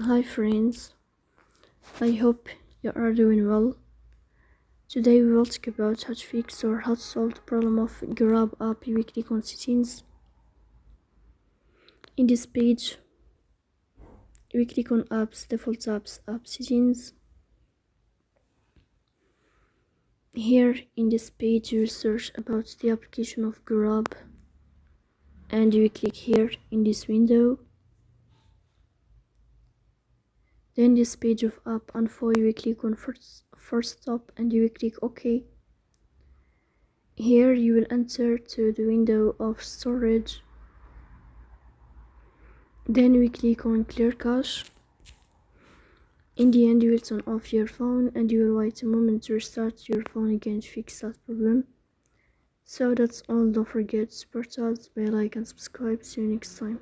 Hi friends, I hope you are doing well. Today we will talk about how to fix or how to solve the problem of Grab app weekly on settings. In this page, we click on apps, default apps, app settings. Here in this page you search about the application of Grab and you click here in this window. Then this page of app info, you click on first stop and you click OK. Here you will enter to the window of storage. Then we click on clear cache. In the end, you will turn off your phone and you will wait a moment to restart your phone again to fix that problem. So that's all. Don't forget to support us by like and subscribe. See you next time.